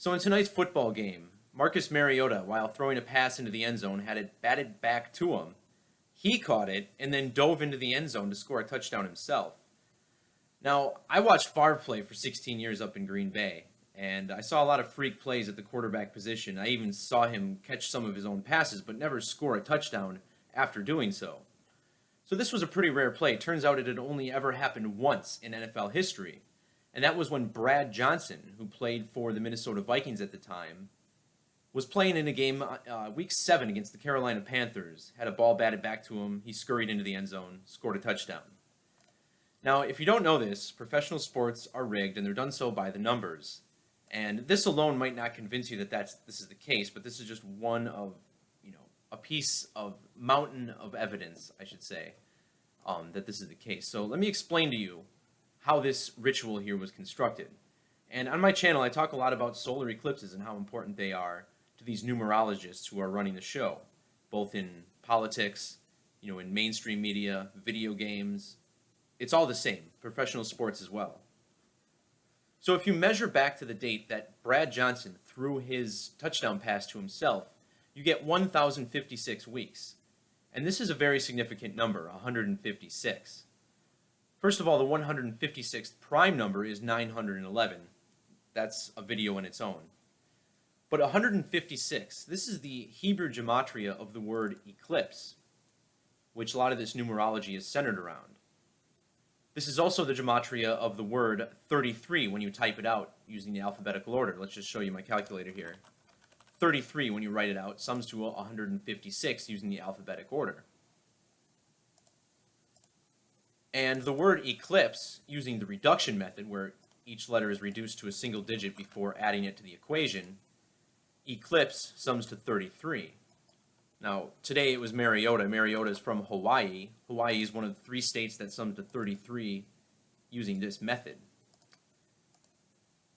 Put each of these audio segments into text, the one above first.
So in tonight's football game, Marcus Mariota, while throwing a pass into the end zone, had it batted back to him. He caught it and then dove into the end zone to score a touchdown himself. Now, I watched Favre play for 16 years up in Green Bay, and I saw a lot of freak plays at the quarterback position. I even saw him catch some of his own passes, but never score a touchdown after doing so. So this was a pretty rare play. Turns out it had only ever happened once in NFL history, and that was when Brad Johnson, who played for the Minnesota Vikings at the time, was playing in a game week 7 against the Carolina Panthers, had a ball batted back to him, he scurried into the end zone, scored a touchdown. Now, if you don't know this, professional sports are rigged, and they're done so by the numbers. And this alone might not convince you that this is the case, but this is just one of, a piece of mountain of evidence, I should say, that this is the case. So let me explain to you how this ritual here was constructed. And on my channel, I talk a lot about solar eclipses and how important they are to these numerologists who are running the show, both in politics, in mainstream media, video games. It's all the same, professional sports as well. So if you measure back to the date that Brad Johnson threw his touchdown pass to himself, you get 1,056 weeks. And this is a very significant number, 156. First of all, the 156th prime number is 911. That's a video in its own. But 156, this is the Hebrew Gematria of the word eclipse, which a lot of this numerology is centered around. This is also the gematria of the word 33 when you type it out using the alphabetical order. Let's just show you my calculator here. 33, when you write it out, sums to 156 using the alphabetic order. And the word eclipse, using the reduction method, where each letter is reduced to a single digit before adding it to the equation, eclipse sums to 33. Now, today it was Mariota. Mariota is from Hawaii. Hawaii is one of the 3 states that sum to 33 using this method.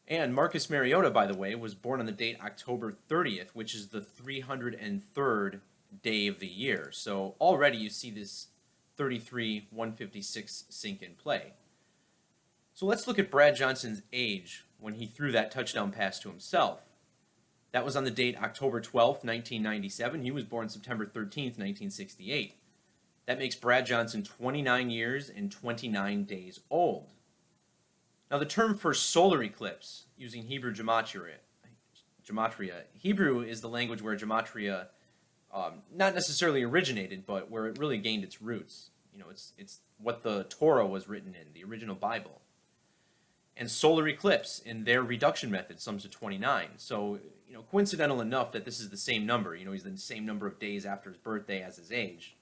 And Marcus Mariota, by the way, was born on the date October 30th, which is the 303rd day of the year. So already you see this 33, 156 sink in play. So let's look at Brad Johnson's age when he threw that touchdown pass to himself. That was on the date October 12th, 1997. He was born September 13th, 1968. That makes Brad Johnson 29 years and 29 days old. Now, the term for solar eclipse, using Hebrew gematria, Hebrew is the language where gematria not necessarily originated, but where it really gained its roots. It's what the Torah was written in, the original Bible. And solar eclipse, in their reduction method, sums to 29. So, coincidental enough that this is the same number. He's the same number of days after his birthday as his age.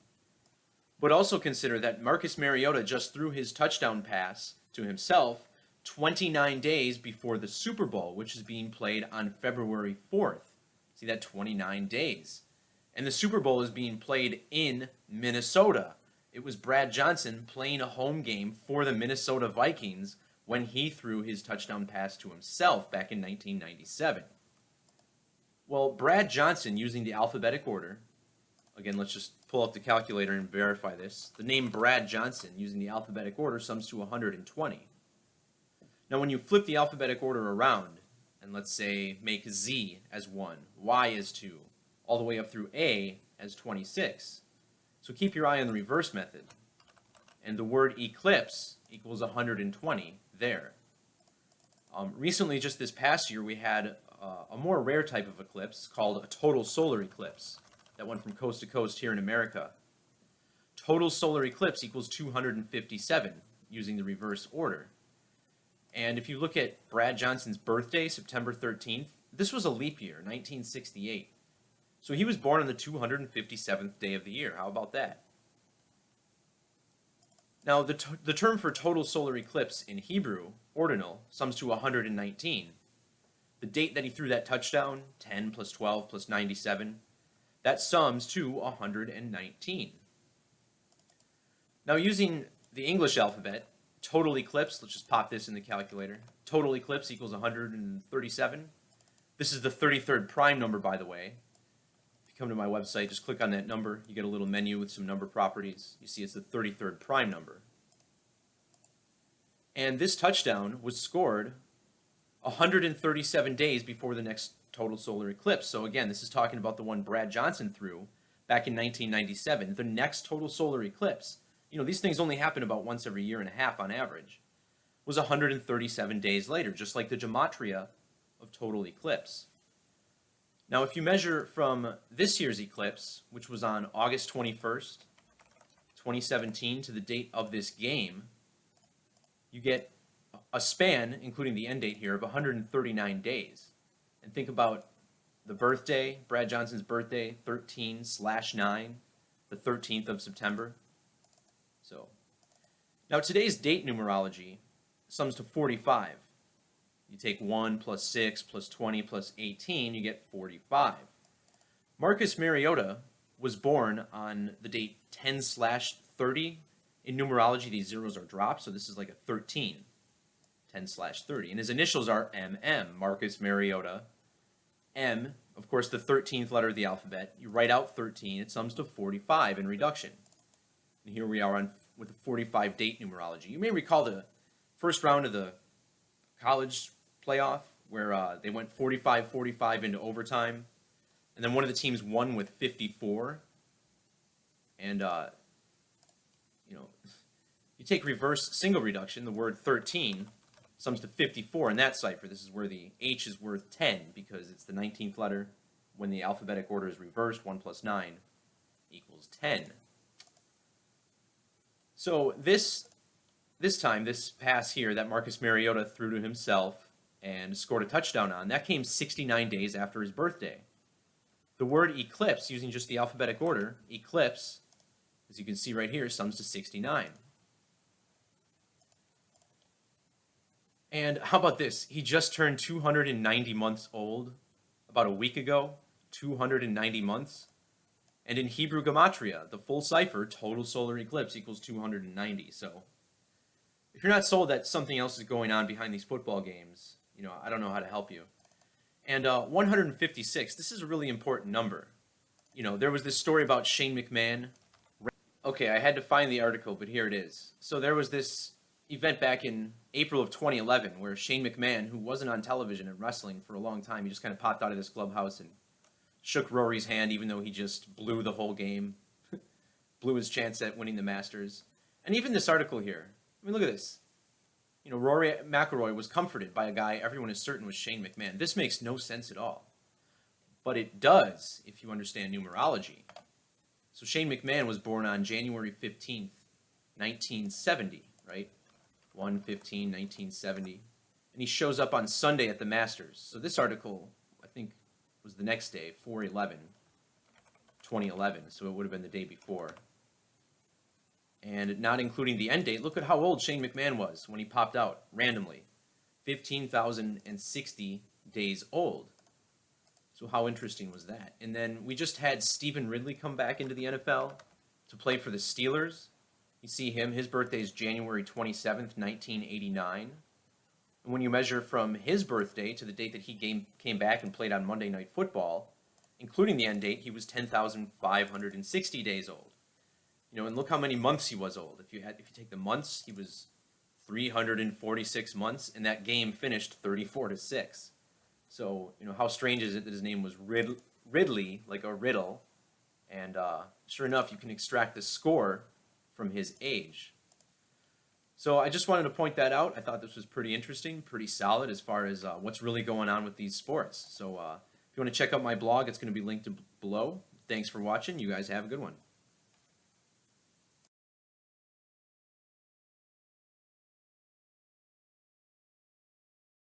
But also consider that Marcus Mariota just threw his touchdown pass to himself 29 days before the Super Bowl, which is being played on February 4th. See that? 29 days. And the Super Bowl is being played in Minnesota. It was Brad Johnson playing a home game for the Minnesota Vikings when he threw his touchdown pass to himself back in 1997. Well, Brad Johnson, using the alphabetic order, again, let's just pull up the calculator and verify this. The name Brad Johnson, using the alphabetic order, sums to 120. Now, when you flip the alphabetic order around, and let's say make Z as 1, Y as 2, all the way up through A as 26. So keep your eye on the reverse method. And the word eclipse equals 120 there. Recently, just this past year, we had a more rare type of eclipse called a total solar eclipse that went from coast to coast here in America. Total solar eclipse equals 257 using the reverse order. And if you look at Brad Johnson's birthday, September 13th, this was a leap year, 1968. So he was born on the 257th day of the year. How about that? Now, the term for total solar eclipse in Hebrew, ordinal, sums to 119. The date that he threw that touchdown, 10 plus 12 plus 97, that sums to 119. Now, using the English alphabet, total eclipse, let's just pop this in the calculator. Total eclipse equals 137. This is the 33rd prime number, by the way. If you come to my website, just click on that number. You get a little menu with some number properties. You see it's the 33rd prime number. And this touchdown was scored 137 days before the next total solar eclipse. So again, this is talking about the one Brad Johnson threw back in 1997. The next total solar eclipse, these things only happen about once every year and a half on average, was 137 days later, just like the Gematria of total eclipse. Now, if you measure from this year's eclipse, which was on August 21st, 2017, to the date of this game, you get a span, including the end date here, of 139 days. And think about the birthday, Brad Johnson's birthday, 13/9, the 13th of September. So, now today's date numerology sums to 45. You take 1 plus 6 plus 20 plus 18, you get 45. Marcus Mariota was born on the date 10/30. In numerology, these zeros are dropped, so this is like a 13, 10/30. And his initials are MM, Marcus Mariota. M, of course, the 13th letter of the alphabet. You write out 13, it sums to 45 in reduction. And here we are with the 45 date numerology. You may recall the first round of the college playoff where they went 45-45 into overtime. And then one of the teams won with 54. And, you take reverse single reduction, the word 13 sums to 54 in that cipher. This is where the H is worth 10 because it's the 19th letter. When the alphabetic order is reversed, 1 plus 9 equals 10. So this pass here that Marcus Mariota threw to himself and scored a touchdown on, that came 69 days after his birthday. The word eclipse, using just the alphabetic order, eclipse, as you can see right here, sums to 69. And how about this? He just turned 290 months old about a week ago, 290 months. And in Hebrew Gematria, the full cipher, total solar eclipse, equals 290. So if you're not sold that something else is going on behind these football games, I don't know how to help you. And 156, this is a really important number. There was this story about Shane McMahon. Okay, I had to find the article, but here it is. So there was this event back in April of 2011 where Shane McMahon, who wasn't on television and wrestling for a long time, he just kind of popped out of this clubhouse and shook Rory's hand even though he just blew the whole game, blew his chance at winning the Masters. And even this article here, look at this. Rory McIlroy was comforted by a guy everyone is certain was Shane McMahon. This makes no sense at all. But it does if you understand numerology. So Shane McMahon was born on January 15th, 1970, right? 1/15/1970, and he shows up on Sunday at the Masters. So this article, I think, was the next day, 4/11/2011, so it would have been the day before. And not including the end date, look at how old Shane McMahon was when he popped out randomly. 15,060 days old. So how interesting was that? And then we just had Stephen Ridley come back into the NFL to play for the Steelers. You see him, his birthday is January 27th, 1989. And when you measure from his birthday to the date that he came back and played on Monday Night Football, including the end date, he was 10,560 days old. And look how many months he was old. If you take the months, he was 346 months, and that game finished 34-6. So, how strange is it that his name was Ridley, like a riddle, and sure enough, you can extract the score from his age. So I just wanted to point that out. I thought this was pretty interesting, pretty solid as far as what's really going on with these sports. So if you want to check out my blog, it's going to be linked below. Thanks for watching. You guys have a good one.